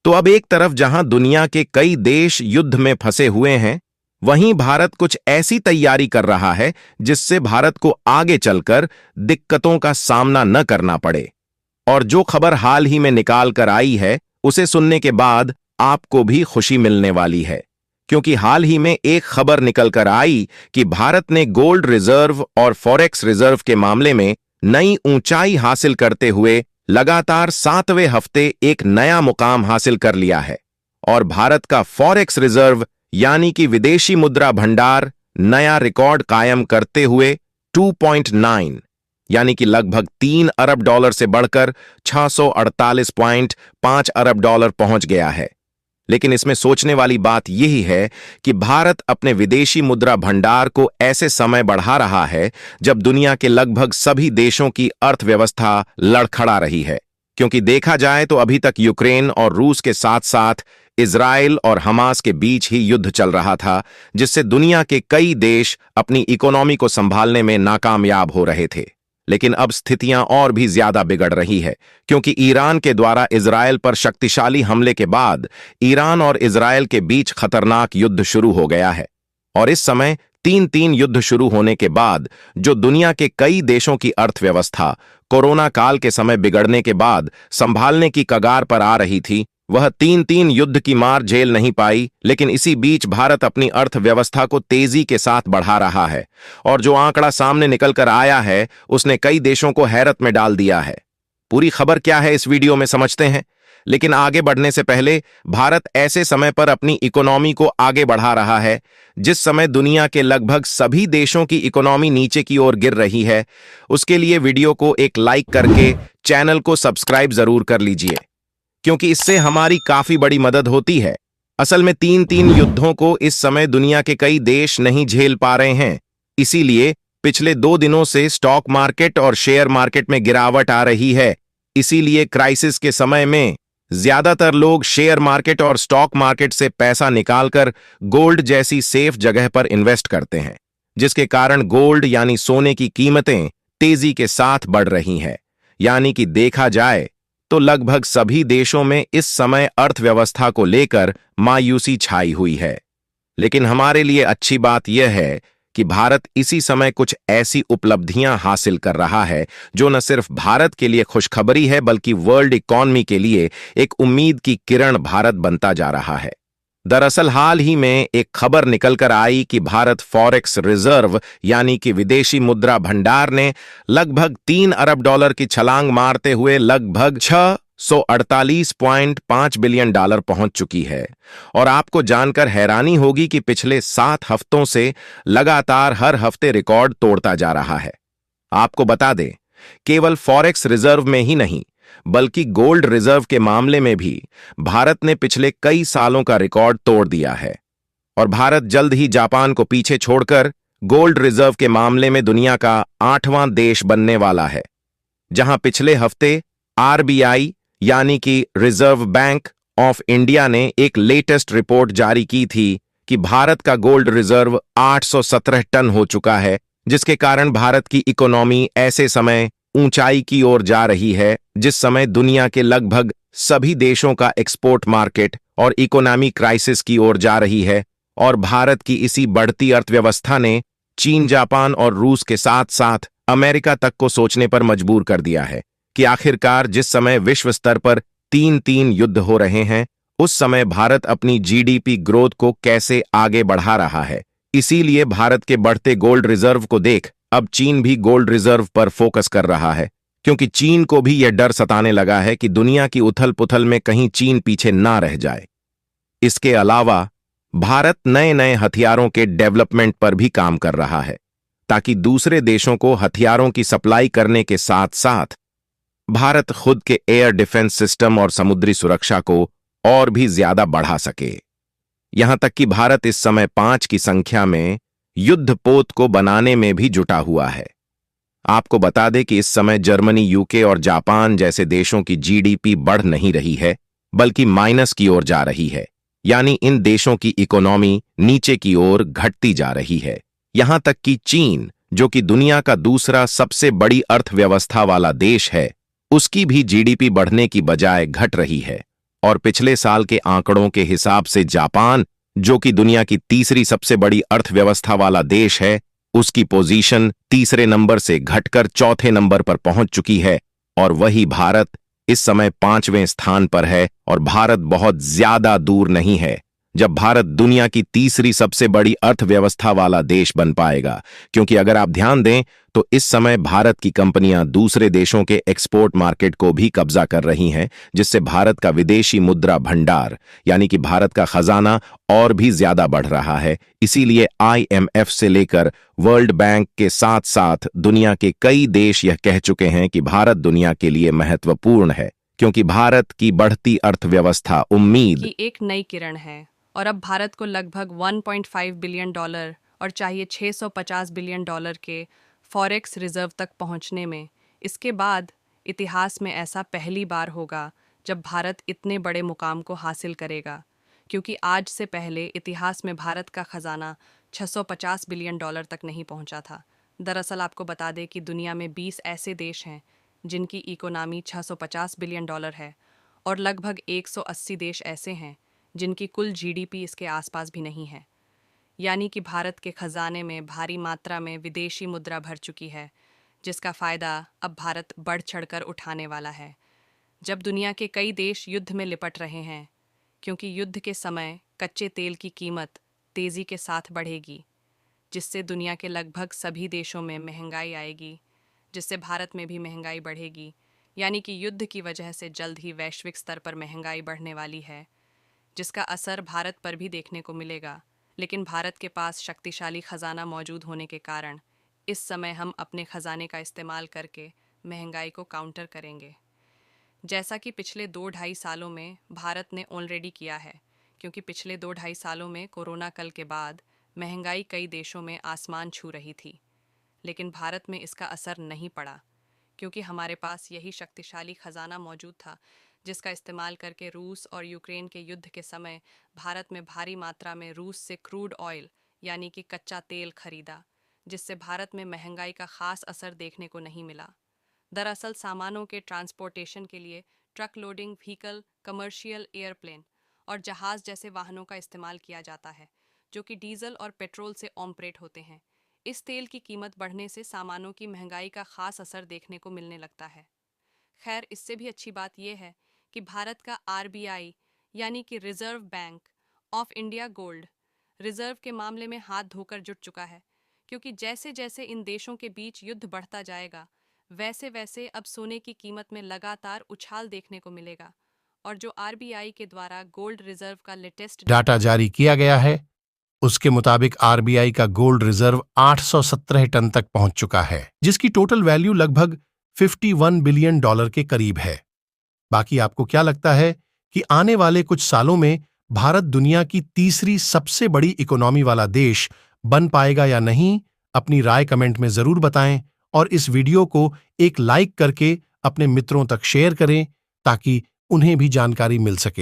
तो अब एक तरफ जहां दुनिया के कई देश युद्ध में फंसे हुए हैं, वहीं भारत कुछ ऐसी तैयारी कर रहा है जिससे भारत को आगे चलकर दिक्कतों का सामना न करना पड़े। और जो खबर हाल ही में निकाल कर आई है, उसे सुनने के बाद आपको भी खुशी मिलने वाली है, क्योंकि हाल ही में एक खबर निकल कर आई कि भारत ने गोल्ड रिजर्व और फॉरेक्स रिजर्व के मामले में नई ऊंचाई हासिल करते हुए लगातार 7वें हफ्ते एक नया मुकाम हासिल कर लिया है। और भारत का फॉरेक्स रिजर्व यानी कि विदेशी मुद्रा भंडार नया रिकॉर्ड कायम करते हुए 2.9 यानी कि लगभग 3 अरब डॉलर से बढ़कर 648.5 अरब डॉलर पहुंच गया है। लेकिन इसमें सोचने वाली बात यही है कि भारत अपने विदेशी मुद्रा भंडार को ऐसे समय बढ़ा रहा है जब दुनिया के लगभग सभी देशों की अर्थव्यवस्था लड़खड़ा रही है। क्योंकि देखा जाए तो अभी तक यूक्रेन और रूस के साथ साथ इजराइल और हमास के बीच ही युद्ध चल रहा था, जिससे दुनिया के कई देश अपनी इकोनॉमी को संभालने में नाकामयाब हो रहे थे। लेकिन अब स्थितियां और भी ज्यादा बिगड़ रही है, क्योंकि ईरान के द्वारा इजराइल पर शक्तिशाली हमले के बाद ईरान और इजराइल के बीच खतरनाक युद्ध शुरू हो गया है। और इस समय 3-3 युद्ध शुरू होने के बाद जो दुनिया के कई देशों की अर्थव्यवस्था कोरोना काल के समय बिगड़ने के बाद संभालने की कगार पर आ रही थी, वह 3-3 युद्ध की मार झेल नहीं पाई। लेकिन इसी बीच भारत अपनी अर्थव्यवस्था को तेजी के साथ बढ़ा रहा है, और जो आंकड़ा सामने निकल कर आया है उसने कई देशों को हैरत में डाल दिया है। पूरी खबर क्या है इस वीडियो में समझते हैं। लेकिन आगे बढ़ने से पहले, भारत ऐसे समय पर अपनी इकोनॉमी को आगे बढ़ा रहा है जिस समय दुनिया के लगभग सभी देशों की इकोनॉमी नीचे की ओर गिर रही है। उसके लिए वीडियो को एक लाइक करके चैनल को सब्सक्राइब जरूर कर लीजिए, क्योंकि इससे हमारी काफी बड़ी मदद होती है। असल में 3-3 युद्धों को इस समय दुनिया के कई देश नहीं झेल पा रहे हैं। इसीलिए पिछले 2 दिनों से स्टॉक मार्केट और शेयर मार्केट में गिरावट आ रही है। इसीलिए क्राइसिस के समय में ज्यादातर लोग शेयर मार्केट और स्टॉक मार्केट से पैसा निकालकर गोल्ड जैसी सेफ जगह पर इन्वेस्ट करते हैं, जिसके कारण गोल्ड यानी सोने की कीमतें तेजी के साथ बढ़ रही हैं। यानी कि देखा जाए तो लगभग सभी देशों में इस समय अर्थव्यवस्था को लेकर मायूसी छाई हुई है। लेकिन हमारे लिए अच्छी बात यह है कि भारत इसी समय कुछ ऐसी उपलब्धियां हासिल कर रहा है जो न सिर्फ भारत के लिए खुशखबरी है, बल्कि वर्ल्ड इकॉनमी के लिए एक उम्मीद की किरण भारत बनता जा रहा है। दरअसल हाल ही में एक खबर निकलकर आई कि भारत फॉरेक्स रिजर्व यानी कि विदेशी मुद्रा भंडार ने लगभग 3 अरब डॉलर की छलांग मारते हुए लगभग 648.5 बिलियन डॉलर पहुंच चुकी है। और आपको जानकर हैरानी होगी कि पिछले 7 हफ्तों से लगातार हर हफ्ते रिकॉर्ड तोड़ता जा रहा है। आपको बता दें, केवल फॉरेक्स रिजर्व में ही नहीं बल्कि गोल्ड रिजर्व के मामले में भी भारत ने पिछले कई सालों का रिकॉर्ड तोड़ दिया है। और भारत जल्द ही जापान को पीछे छोड़कर गोल्ड रिजर्व के मामले में दुनिया का 8वां देश बनने वाला है, जहां पिछले हफ्ते आरबीआई यानी कि रिजर्व बैंक ऑफ इंडिया ने एक लेटेस्ट रिपोर्ट जारी की थी कि भारत का गोल्ड रिजर्व 817 टन हो चुका है, जिसके कारण भारत की इकोनॉमी ऐसे समय ऊंचाई की ओर जा रही है जिस समय दुनिया के लगभग सभी देशों का एक्सपोर्ट मार्केट और इकोनॉमी क्राइसिस की ओर जा रही है। और भारत की इसी बढ़ती अर्थव्यवस्था ने चीन, जापान और रूस के साथ साथ अमेरिका तक को सोचने पर मजबूर कर दिया है कि आखिरकार जिस समय विश्व स्तर पर 3-3 युद्ध हो रहे हैं, उस समय भारत अपनी जीडीपी ग्रोथ को कैसे आगे बढ़ा रहा है। इसीलिए भारत के बढ़ते गोल्ड रिजर्व को देख अब चीन भी गोल्ड रिजर्व पर फोकस कर रहा है, क्योंकि चीन को भी यह डर सताने लगा है कि दुनिया की उथल पुथल में कहीं चीन पीछे ना रह जाए। इसके अलावा भारत नए नए हथियारों के डेवलपमेंट पर भी काम कर रहा है, ताकि दूसरे देशों को हथियारों की सप्लाई करने के साथ साथ भारत खुद के एयर डिफेंस सिस्टम और समुद्री सुरक्षा को और भी ज्यादा बढ़ा सके। यहां तक कि भारत इस समय 5 की संख्या में युद्धपोत को बनाने में भी जुटा हुआ है। आपको बता दें कि इस समय जर्मनी, यूके और जापान जैसे देशों की जीडीपी बढ़ नहीं रही है, बल्कि माइनस की ओर जा रही है। यानी इन देशों की इकोनॉमी नीचे की ओर घटती जा रही है। यहां तक कि चीन, जो कि दुनिया का दूसरा सबसे बड़ी अर्थव्यवस्था वाला देश है, उसकी भी जीडीपी बढ़ने की बजाय घट रही है। और पिछले साल के आंकड़ों के हिसाब से जापान, जो कि दुनिया की तीसरी सबसे बड़ी अर्थव्यवस्था वाला देश है, उसकी पोजीशन तीसरे नंबर से घटकर चौथे नंबर पर पहुंच चुकी है। और वही भारत इस समय 5वें स्थान पर है। और भारत बहुत ज्यादा दूर नहीं है जब भारत दुनिया की तीसरी सबसे बड़ी अर्थव्यवस्था वाला देश बन पाएगा, क्योंकि अगर आप ध्यान दें तो इस समय भारत की कंपनियां दूसरे देशों के एक्सपोर्ट मार्केट को भी कब्जा कर रही हैं, जिससे भारत का विदेशी मुद्रा भंडार यानी कि भारत का खजाना और भी ज्यादा बढ़ रहा है। इसीलिए IMF से लेकर वर्ल्ड बैंक के साथ साथ दुनिया के कई देश यह कह चुके हैं कि भारत दुनिया के लिए महत्वपूर्ण है, क्योंकि भारत की बढ़ती अर्थव्यवस्था उम्मीद की एक नई किरण है। और अब भारत को लगभग 1.5 बिलियन डॉलर और चाहिए 650 बिलियन डॉलर के फॉरेक्स रिजर्व तक पहुंचने में। इसके बाद इतिहास में ऐसा पहली बार होगा जब भारत इतने बड़े मुकाम को हासिल करेगा, क्योंकि आज से पहले इतिहास में भारत का खजाना 650 बिलियन डॉलर तक नहीं पहुंचा था। दरअसल आपको बता दें कि दुनिया में 20 ऐसे देश हैं जिनकी इकोनॉमी 650 बिलियन डॉलर है, और लगभग 180 देश ऐसे हैं जिनकी कुल GDP इसके आसपास भी नहीं है। यानी कि भारत के खजाने में भारी मात्रा में विदेशी मुद्रा भर चुकी है, जिसका फ़ायदा अब भारत बढ़ चढ़कर उठाने वाला है। जब दुनिया के कई देश युद्ध में लिपट रहे हैं, क्योंकि युद्ध के समय कच्चे तेल की कीमत तेज़ी के साथ बढ़ेगी, जिससे दुनिया के लगभग सभी देशों में महंगाई आएगी, जिससे भारत में भी महंगाई बढ़ेगी। यानी कि युद्ध की वजह से जल्द ही वैश्विक स्तर पर महंगाई बढ़ने वाली है, जिसका असर भारत पर भी देखने को मिलेगा। लेकिन भारत के पास शक्तिशाली खजाना मौजूद होने के कारण इस समय हम अपने खजाने का इस्तेमाल करके महंगाई को काउंटर करेंगे, जैसा कि पिछले 2-2.5 सालों में भारत ने ऑलरेडी किया है। क्योंकि पिछले 2-2.5 सालों में कोरोना काल के बाद महंगाई कई देशों में आसमान छू रही थी, लेकिन भारत में इसका असर नहीं पड़ा, क्योंकि हमारे पास यही शक्तिशाली खजाना मौजूद था, जिसका इस्तेमाल करके रूस और यूक्रेन के युद्ध के समय भारत में भारी मात्रा में रूस से क्रूड ऑयल यानी कि कच्चा तेल खरीदा, जिससे भारत में महंगाई का खास असर देखने को नहीं मिला। दरअसल सामानों के ट्रांसपोर्टेशन के लिए truck loading vehicle, commercial airplane और जहाज़ जैसे वाहनों का इस्तेमाल किया जाता है, जो कि डीजल और पेट्रोल से ऑपरेट होते हैं। इस तेल की कीमत बढ़ने से सामानों की महंगाई का खास असर देखने को मिलने लगता है। खैर, इससे भी अच्छी बात यह है कि भारत का RBI यानी कि reserve bank of India gold reserve के मामले में हाथ धोकर जुट चुका है, क्योंकि जैसे जैसे इन देशों के बीच युद्ध बढ़ता जाएगा, वैसे वैसे अब सोने की कीमत में लगातार उछाल देखने को मिलेगा। और जो RBI के द्वारा गोल्ड रिजर्व का लेटेस्ट डाटा जारी किया गया है, उसके मुताबिक RBI का गोल्ड रिजर्व 817 टन तक पहुंच चुका है, जिसकी टोटल वैल्यू लगभग 51 बिलियन डॉलर के करीब है। बाकी आपको क्या लगता है कि आने वाले कुछ सालों में भारत दुनिया की तीसरी सबसे बड़ी इकोनॉमी वाला देश बन पाएगा या नहीं? अपनी राय कमेंट में जरूर बताएं और इस वीडियो को एक लाइक करके अपने मित्रों तक शेयर करें, ताकि उन्हें भी जानकारी मिल सके।